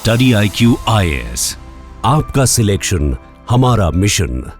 Study IQ IAS, आपका selection हमारा mission.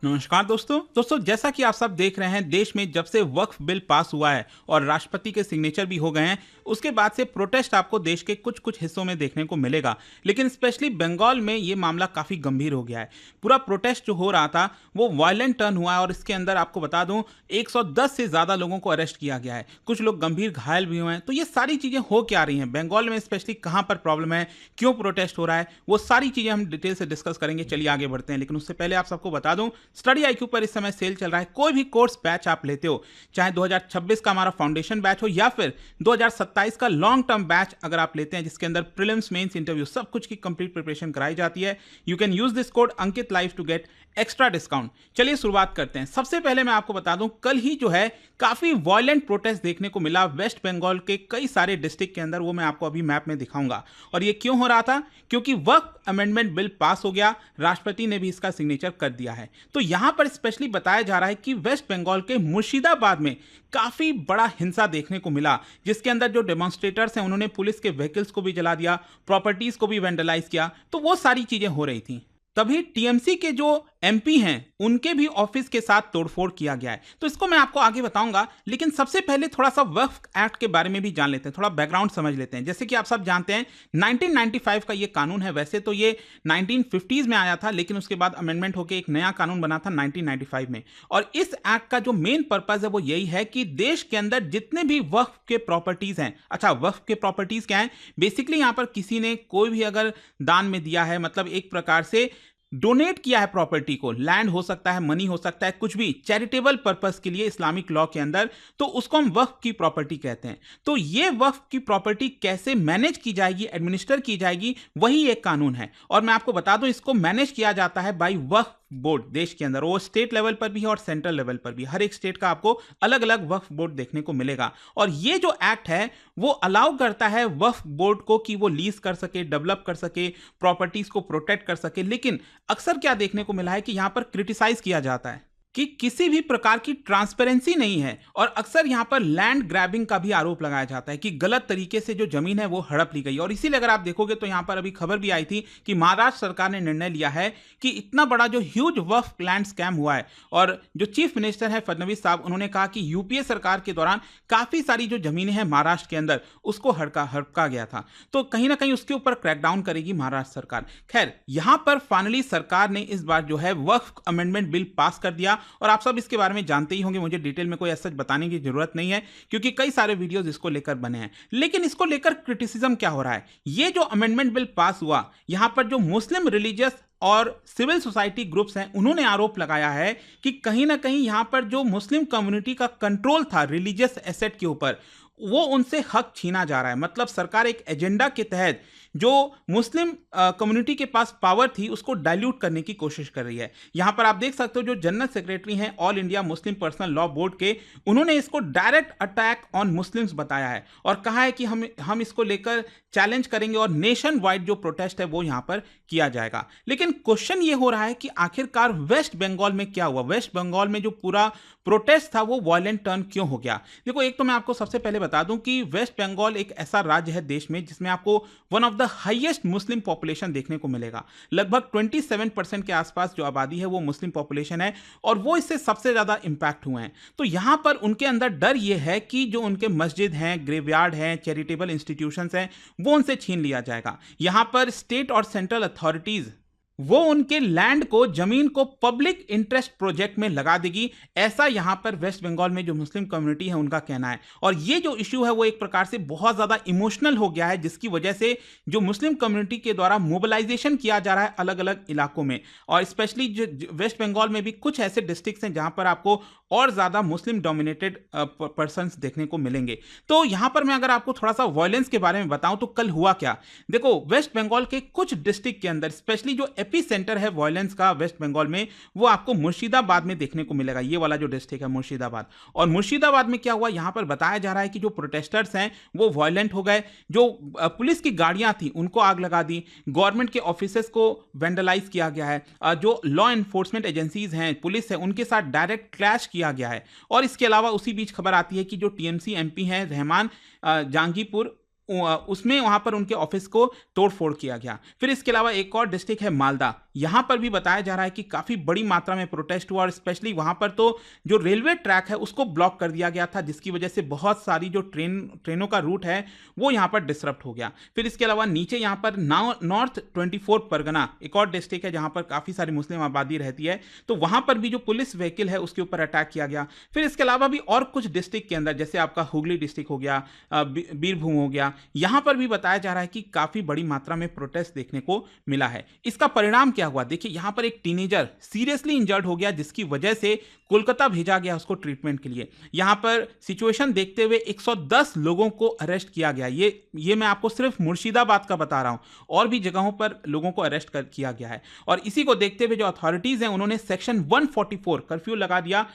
नमस्कार दोस्तों जैसा कि आप सब देख रहे हैं, देश में जब से वक्फ बिल पास हुआ है और राष्ट्रपति के सिग्नेचर भी हो गए हैं, उसके बाद से प्रोटेस्ट आपको देश के कुछ कुछ हिस्सों में देखने को मिलेगा। लेकिन स्पेशली बंगाल में ये मामला काफ़ी गंभीर हो गया है। पूरा प्रोटेस्ट जो हो रहा था वो वायलेंट टर्न हुआ है और इसके अंदर आपको बता दूं 110 से ज़्यादा लोगों को अरेस्ट किया गया है। कुछ लोग गंभीर घायल भी हुए हैं। तो ये सारी चीज़ें हो क्या रही हैं बंगाल में, स्पेशली कहाँ पर प्रॉब्लम है, क्यों प्रोटेस्ट हो रहा है, वो सारी चीज़ें हम डिटेल से डिस्कस करेंगे। चलिए आगे बढ़ते हैं। लेकिन उससे पहले आप सबको बता दूं, स्टडी IQ पर इस समय सेल चल रहा है। कोई भी कोर्स बैच आप लेते हो, चाहे 2026 का हमारा फाउंडेशन बैच हो या फिर 2027 का लॉन्ग टर्म बैच अगर आप लेते हैं, जिसके अंदर प्रीलिम्स, मेंस, इंटरव्यू सब कुछ की कंप्लीट प्रिपरेशन कराई जाती है, you can use this code Ankit live to get extra discount. चलिए शुरुआत करते हैं। सबसे पहले मैं आपको बता दूं, कल ही जो है काफी वायलेंट प्रोटेस्ट देखने को मिला वेस्ट बंगाल के कई सारे डिस्ट्रिक्ट के अंदर। वो मैं आपको अभी मैप में दिखाऊंगा। और ये क्यों हो रहा था? क्योंकि वक्फ अमेंडमेंट बिल पास हो गया, राष्ट्रपति ने भी इसका सिग्नेचर कर दिया है। तो यहां पर स्पेशली बताया जा रहा है कि वेस्ट बंगाल के मुर्शिदाबाद में काफी बड़ा हिंसा देखने को मिला, जिसके अंदर जो डेमोन्स्ट्रेटर्स हैं उन्होंने पुलिस के व्हीकल्स को भी जला दिया, प्रॉपर्टीज को भी वेंडलाइज किया। तो वो सारी चीजें हो रही थी। तभी TMC के जो MP हैं उनके भी ऑफिस के साथ तोड़फोड़ किया गया है। तो इसको मैं आपको आगे बताऊंगा, लेकिन सबसे पहले थोड़ा सा वक्फ एक्ट के बारे में भी जान लेते हैं, थोड़ा बैकग्राउंड समझ लेते हैं। जैसे कि आप सब जानते हैं 1995 का ये कानून है। वैसे तो ये 1950s में आया था, लेकिन उसके बाद अमेंडमेंट होकर एक नया कानून बना था 1995 में। और इस एक्ट का जो मेन पर्पज है वो यही है कि देश के अंदर जितने भी वक्फ के प्रॉपर्टीज हैं, अच्छा वक्फ के प्रॉपर्टीज क्या है, बेसिकली यहां पर किसी ने कोई भी अगर दान में दिया है, मतलब एक प्रकार से डोनेट किया है प्रॉपर्टी को, लैंड हो सकता है, मनी हो सकता है, कुछ भी चैरिटेबल पर्पस के लिए इस्लामिक लॉ के अंदर, तो उसको हम वक्फ की प्रॉपर्टी कहते हैं। तो ये वक्फ की प्रॉपर्टी कैसे मैनेज की जाएगी, एडमिनिस्टर की जाएगी, वही एक कानून है। और मैं आपको बता दूं, इसको मैनेज किया जाता है बाय वक्फ बोर्ड देश के अंदर। वो स्टेट लेवल पर भी है और सेंट्रल लेवल पर भी। हर एक स्टेट का आपको अलग अलग वक्फ बोर्ड देखने को मिलेगा। और ये जो एक्ट है वो अलाउ करता है वक्फ बोर्ड को कि वो लीज कर सके, डेवलप कर सके, प्रॉपर्टीज को प्रोटेक्ट कर सके। लेकिन अक्सर क्या देखने को मिला है कि यहां पर क्रिटिसाइज किया जाता है कि किसी भी प्रकार की ट्रांसपेरेंसी नहीं है, और अक्सर यहां पर लैंड ग्रैबिंग का भी आरोप लगाया जाता है कि गलत तरीके से जो जमीन है वो हड़प ली गई। और इसीलिए अगर आप देखोगे तो यहां पर अभी खबर भी आई थी कि महाराष्ट्र सरकार ने निर्णय लिया है कि इतना बड़ा जो ह्यूज वक्फ लैंड स्कैम हुआ है, और जो चीफ मिनिस्टर है फडणवीस साहब, उन्होंने कहा कि UPA सरकार के दौरान काफी सारी जो जमीनें हैं महाराष्ट्र के अंदर उसको हड़पका गया था। तो कहीं ना कहीं उसके ऊपर क्रैकडाउन करेगी महाराष्ट्र सरकार। खैर, यहां पर फाइनली सरकार ने इस बार जो है वक्फ अमेंडमेंट बिल पास कर दिया। और आप सब इसके बारे में जानते ही होंगे, मुझे डिटेल में कोई ऐसा बताने की जरूरत नहीं है, क्योंकि कई सारे वीडियोस इसको लेकर बने हैं। लेकिन इसको लेकर क्रिटिसिज्म क्या हो रहा है? ये जो अमेंडमेंट बिल पास हुआ, यहां पर जो मुस्लिम रिलीजियस और सिविल सोसाइटी ग्रुप्स हैं उन्होंने आरोप लगाया है कि कहीं ना कहीं यहां पर जो मुस्लिम कम्युनिटी का कंट्रोल था रिलीजियस एसेट के ऊपर, वो उनसे हक छीना जा रहा है। मतलब सरकार एक एजेंडा के तहत जो मुस्लिम कम्युनिटी के पास पावर थी उसको डाइल्यूट करने की कोशिश कर रही है। यहां पर आप देख सकते हो जो जनरल सेक्रेटरी हैं all India Muslim personal law board के, उन्होंने इसको डायरेक्ट अटैक ऑन मुस्लिम्स बताया है और कहा है कि हम इसको लेकर चैलेंज करेंगे और नेशन वाइड जो प्रोटेस्ट है वो यहां पर किया जाएगा। लेकिन क्वेश्चन ये हो रहा है कि आखिरकार वेस्ट बंगाल में क्या हुआ? वेस्ट बंगाल में जो पूरा प्रोटेस्ट था वो वायलेंट टर्न क्यों हो गया? देखो, एक तो मैं आपको सबसे पहले बता दूं कि वेस्ट बंगाल एक ऐसा राज्य है देश में जिसमें आपको one of the highest Muslim population देखने को मिलेगा। लगभग 27% के आसपास जो आबादी है वो मुस्लिम पॉपुलेशन है, और वो इससे सबसे ज्यादा इंपैक्ट हुए हैं। तो यहां पर उनके अंदर डर ये है कि जो उनके मस्जिद हैं, ग्रेवयार्ड हैं, चैरिटेबल इंस्टीट्यूशंस हैं, वो उनसे छीन लिया जाएगा। यहां पर स्टेट और सेंट्रल अथॉरिटीज वो उनके लैंड को, जमीन को पब्लिक इंटरेस्ट प्रोजेक्ट में लगा देगी, ऐसा यहां पर वेस्ट बंगाल में जो मुस्लिम कम्युनिटी है उनका कहना है। और ये जो इश्यू है वो एक प्रकार से बहुत ज्यादा इमोशनल हो गया है, जिसकी वजह से जो मुस्लिम कम्युनिटी के द्वारा मोबिलाइजेशन किया जा रहा है अलग अलग इलाकों में। और स्पेशली जो वेस्ट बंगाल में भी कुछ ऐसे डिस्ट्रिक्ट्स हैं जहां पर आपको और ज्यादा मुस्लिम डोमिनेटेड पर्सन्स देखने को मिलेंगे। तो यहां पर मैं अगर आपको थोड़ा सा वायलेंस के बारे में बताऊं तो कल हुआ क्या। देखो, वेस्ट बंगाल के कुछ डिस्ट्रिक्ट के अंदर स्पेशली जो एपी सेंटर है वायलेंस का वेस्ट बंगाल में, वो आपको मुर्शिदाबाद में देखने को मिलेगा। ये वाला जो डिस्ट्रिक्ट है मुर्शिदाबाद। और मुर्शिदाबाद में क्या हुआ, यहां पर बताया जा रहा है कि जो प्रोटेस्टर्स हैं वो वायलेंट हो गए, जो पुलिस की गाड़ियां थी उनको आग लगा दी, गवर्नमेंट के ऑफिसेस को वेंडलाइज किया गया है, जो लॉ एनफोर्समेंट एजेंसीज हैं, पुलिस है, उनके साथ डायरेक्ट क्लैश किया गया है। और इसके अलावा उसी बीच खबर आती है कि जो TMC MP हैं रहमान जहांगीरपुर, उसमें वहां पर उनके ऑफिस को तोड़फोड़ किया गया। फिर इसके अलावा एक और डिस्ट्रिक्ट है मालदा, यहां पर भी बताया जा रहा है कि काफी बड़ी मात्रा में प्रोटेस्ट हुआ और स्पेशली वहां पर तो जो रेलवे ट्रैक है उसको ब्लॉक कर दिया गया था, जिसकी वजह से बहुत सारी जो ट्रेनों का रूट है वो यहां पर डिसरप्ट हो गया। फिर इसके अलावा नीचे यहां पर नॉर्थ 24 परगना एक और डिस्ट्रिक्ट है जहां पर काफी सारी मुस्लिम आबादी रहती है, तो वहां पर भी जो पुलिस व्हीकल है उसके ऊपर अटैक किया गया। फिर इसके अलावा भी और कुछ डिस्ट्रिक्ट के अंदर जैसे आपका हुगली डिस्ट्रिक्ट हो गया, बीरभूम हो गया, यहां पर भी बताया जा रहा है कि काफी बड़ी मात्रा में प्रोटेस्ट देखने को मिला है। इसका परिणाम क्या हुआ, देखिए यहां पर एक टीनेजर सीरियसली इंजर्ड हो गया, जिसकी वजह से कोलकाता भेजा गया उसको ट्रीटमेंट के लिए। यहां पर सिचुएशन देखते हुए 110 लोगों को अरेस्ट किया गया। ये मैं आपको सिर्फ मुर्शिदाबाद का बता रहा हूं, और भी जगहों पर लोगों को अरेस्ट किया गया है। और इसी को देखते हुए जो अथॉरिटीज हैं उन्होंने सेक्शन 144 कर्फ्यू लगा दिया,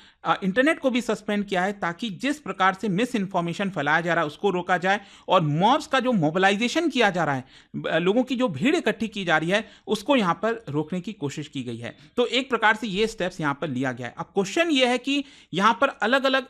इंटरनेट को भी सस्पेंड किया है, ताकि जिस प्रकार से मिस इंफॉर्मेशन फैलाया जा रहा है उसको रोका जाए और मॉब्स का जो मोबिलाइजेशन किया जा रहा है, लोगों की जो भीड़ इकट्ठी की जा रही है उसको यहां पर रोकने की कोशिश की गई है। तो एक प्रकार से ये स्टेप्स यहां पर लिया गया है। अब क्वेश्चन ये है कि यहां पर अलग अलग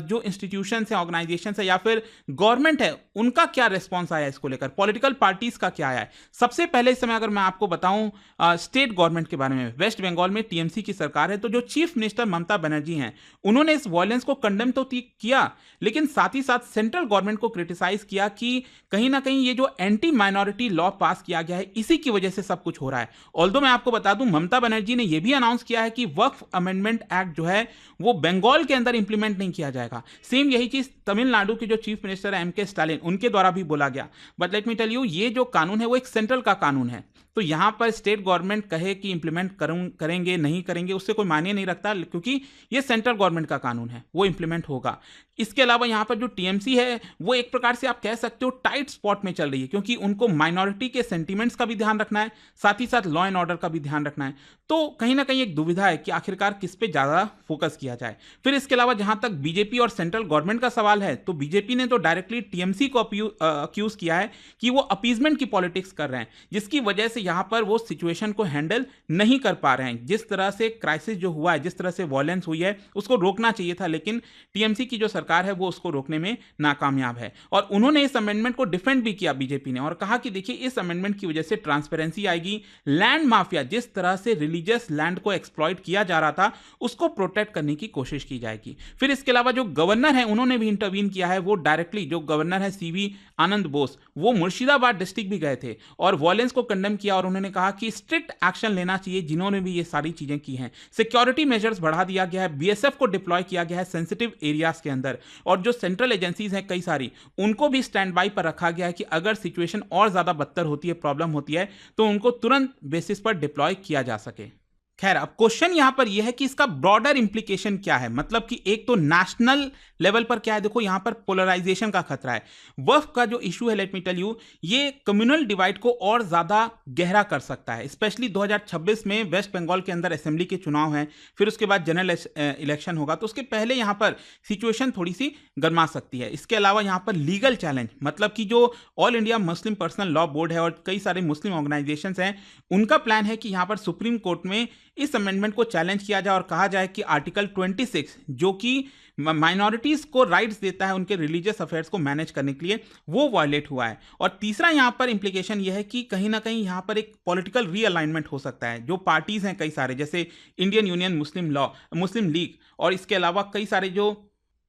जो इंस्टीट्यूशंस है, ऑर्गेनाइजेशंस है या फिर गवर्नमेंट है, उनका क्या रिस्पॉन्स आया इसको लेकर, पॉलिटिकल पार्टीज का क्या आया है। सबसे पहले इस समय अगर मैं आपको बताऊं स्टेट गवर्नमेंट के बारे में, वेस्ट बंगाल में टीएमसी की सरकार है, तो जो चीफ मिनिस्टर ममता बनर्जी हैं उन्होंने इस वायलेंस को कंडेम तो किया, लेकिन साथ ही साथ सेंट्रल गवर्नमेंट को क्रिटिसाइज किया कि कहीं ना कहीं ये जो एंटी माइनॉरिटी लॉ पास किया गया है इसी की वजह से सब कुछ हो रहा है। ऑल्दो मैं आपको बता दूं ममता बनर्जी ने यह भी अनाउंस किया है कि वक्फ अमेंडमेंट एक्ट जो है वो बंगाल के अंदर इंप्लीमेंट नहीं किया जाएगा। सेम यही चीज तमिलनाडु के जो चीफ मिनिस्टर है एमके स्टालिन, उनके द्वारा भी बोला गया। But let me tell you, ये जो कानून है वो एक सेंट्रल का कानून है, तो यहां पर स्टेट गवर्नमेंट कहे कि इंप्लीमेंट करेंगे नहीं करेंगे उससे कोई मायने नहीं रखता, क्योंकि ये सेंट्रल गवर्नमेंट का कानून है, वो इंप्लीमेंट होगा। इसके अलावा यहां पर जो टीएमसी है वो एक प्रकार से आप कह सकते हो टाइट स्पॉट में चल रही है, क्योंकि उनको माइनॉरिटी के सेंटीमेंट्स का भी ध्यान रखना है, साथ ही साथ लॉ एंड ऑर्डर का भी ध्यान रखना है। तो कहीं ना कहीं एक दुविधा है कि आखिरकार किस पे ज्यादा फोकस किया जाए। फिर इसके अलावा जहां तक बीजेपी और सेंट्रल गवर्नमेंट का सवाल है, तो बीजेपी ने तो डायरेक्टली टीएमसी को अक्यूज किया है कि वो अपीजमेंट की पॉलिटिक्स कर रहे हैं, जिसकी वजह से यहां पर वो सिचुएशन को हैंडल नहीं कर पा रहे हैं। जिस तरह से क्राइसिस जो हुआ है, जिस तरह से वॉयलेंस हुई है, उसको रोकना चाहिए था, लेकिन टीएमसी की जो सरकार है वो उसको रोकने में नाकामयाब है। और उन्होंने इस अमेंडमेंट को डिफेंड भी किया बीजेपी ने, और कहा कि देखिए इस अमेंडमेंट की वजह से ट्रांसपेरेंसी आएगी, लैंड माफिया जिस तरह से रिलीजियस लैंड को एक्सप्लॉइट किया जा रहा था उसको प्रोटेक्ट करने की कोशिश की जाएगी। फिर इसके अलावा जो गवर्नर है उन्होंने भी इंटरवीन किया है, वो डायरेक्टली जो गवर्नर है सीवी आनंद बोस, वो मुर्शिदाबाद डिस्ट्रिक्ट भी गए थे और वॉयलेंस को कंडेम किया, और उन्होंने कहा कि स्ट्रिक्ट एक्शन लेना चाहिए जिन्होंने भी ये सारी चीजें की हैं। सिक्योरिटी मेजर्स बढ़ा दिया गया है, बीएसएफ को डिप्लॉय किया गया है सेंसिटिव एरियाज के अंदर, और जो सेंट्रल एजेंसीज हैं कई सारी, उनको भी स्टैंड बाय पर रखा गया है कि अगर सिचुएशन और ज्यादा बदतर होती है, प्रॉब्लम होती है, तो उनको तुरंत बेसिस पर डिप्लॉय किया जा सके। खैर, अब क्वेश्चन यहां पर यह है कि इसका ब्रॉडर इंप्लीकेशन क्या है, मतलब कि एक तो नेशनल लेवल पर क्या है। देखो यहां पर पोलराइजेशन का खतरा है। वक्फ का जो इशू है, लेट मी टेल यू, ये कम्युनल डिवाइड को और ज्यादा गहरा कर सकता है। स्पेशली 2026 में वेस्ट बंगाल के अंदर असेंबली के चुनाव हैं, फिर उसके बाद जनरल इलेक्शन होगा, तो उसके पहले यहां पर सिचुएशन थोड़ी सी गर्मा सकती है। इसके अलावा यहां पर लीगल चैलेंज, मतलब कि जो all India Muslim personal law board है और कई सारे मुस्लिम ऑर्गेनाइजेशंस हैं, उनका प्लान है कि यहां पर सुप्रीम कोर्ट में इस अमेंडमेंट को चैलेंज किया जाए और कहा जाए कि आर्टिकल 26 जो कि माइनॉरिटीज को राइट्स देता है उनके रिलीजियस अफेयर्स को मैनेज करने के लिए, वो वायलेट हुआ है। और तीसरा यहां पर इंप्लीकेशन यह है कि कहीं ना कहीं यहां पर एक पॉलिटिकल रीअलाइनमेंट हो सकता है। जो पार्टीज हैं कई सारे, जैसे इंडियन यूनियन मुस्लिम लीग, और इसके अलावा कई सारे जो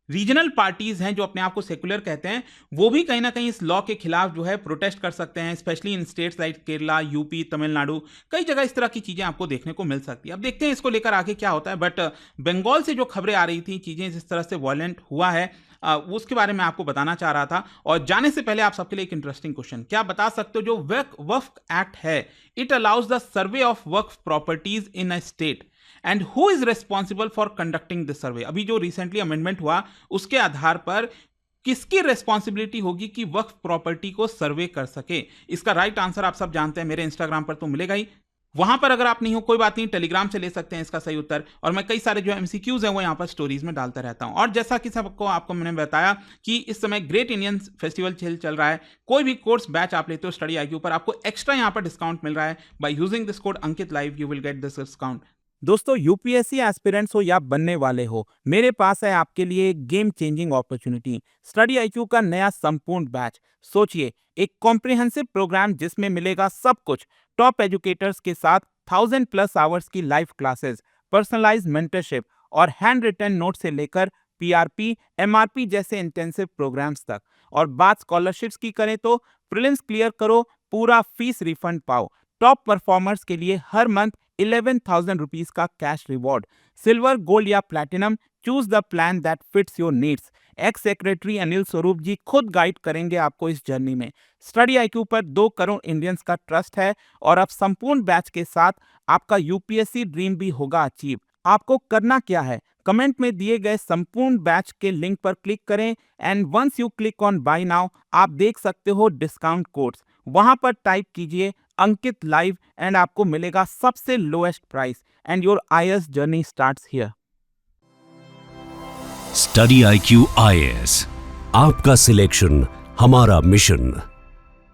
रीजनल पार्टीज हैं जो अपने आप को सेकुलर कहते हैं, वो भी कहीं ना कहीं इस लॉ के खिलाफ जो है प्रोटेस्ट कर सकते हैं, specially in states like Kerala, UP, Tamil Nadu, कई जगह इस तरह की चीजें आपको देखने को मिल सकती है। अब देखते हैं इसको लेकर आगे क्या होता है। बट बंगाल से जो खबरें आ रही थी, चीजें जिस तरह से वायलेंट हुआ है, उसके बारे में आपको बताना चाह रहा था। और जाने से पहले आप सबके लिए एक इंटरेस्टिंग क्वेश्चन, क्या बता सकते हो जो वक्फ एक्ट है, it allows the survey of Waqf properties in a state and who is responsible for conducting this survey. अभी जो रिसेंटली अमेंडमेंट हुआ उसके आधार पर किसकी रेस्पॉन्सिबिलिटी होगी कि वक्फ प्रॉपर्टी को सर्वे कर सके। इसका राइट आंसर आप सब जानते हैं, मेरे इंस्टाग्राम पर तो मिलेगा ही, वहां पर अगर आप नहीं हो कोई बात नहीं, टेलीग्राम से ले सकते हैं इसका सही उत्तर। और मैं कई सारे जो एमसीक्यूज हैं वो यहां पर स्टोरीज में डालता रहता हूं। और जैसा कि सबको आपको मैंने बताया कि इस समय ग्रेट इंडियन फेस्टिवल चल रहा है, कोई भी कोर्स बैच आप लेते हो स्टडी आई के ऊपर, आपको एक्स्ट्रा यहां पर डिस्काउंट मिल रहा है। By using this code Ankit live you will get this discount. दोस्तों, यूपीएससी एस्पिरेंट्स हो या बनने वाले हो, मेरे पास है आपके लिए एक game changing opportunity. Study IQ का नया संपूर्ण बैच। सोचिए, एक कॉम्प्रिहेंसिव प्रोग्राम जिसमें मिलेगा सब कुछ। टॉप एजुकेटर्स के साथ 1000+ आवर्स की लाइव क्लासेस, पर्सनलाइज्ड मेंटरशिप और हैंड रिटन नोट से लेकर पीआरपी, एमआरपी जैसे इंटेंसिव प्रोग्राम्स तक। और बात स्कॉलरशिप्स की करें तो प्रीलिम्स क्लियर करो, पूरा फीस रिफंड पाओ। टॉप परफॉर्मर्स के लिए हर मंथ 11,000 रुपीज का कैश रिवॉर्ड। सिल्वर, गोल्ड या platinum, choose the plan that fits your needs. X secretary Anil Swarup जी खुद गाइड करेंगे आपको इस जर्नी में। स्टडी आईक्यू पर 2 करोड़ इंडियंस का ट्रस्ट है और अब संपूर्ण बैच के साथ आपका यूपीएससी ड्रीम भी होगा अचीव। आपको करना क्या है? कमेंट में दिए गए संपूर्ण बैच के लिंक पर क्लिक करें and once you click on buy now, आप देख सकते हो डिस्काउंट कोड्स। वहां पर टाइप कीजिए अंकित लाइव एंड आपको मिलेगा सबसे lowest price and your IAS journey starts here. Study IQ IAS, आपका सिलेक्शन हमारा मिशन।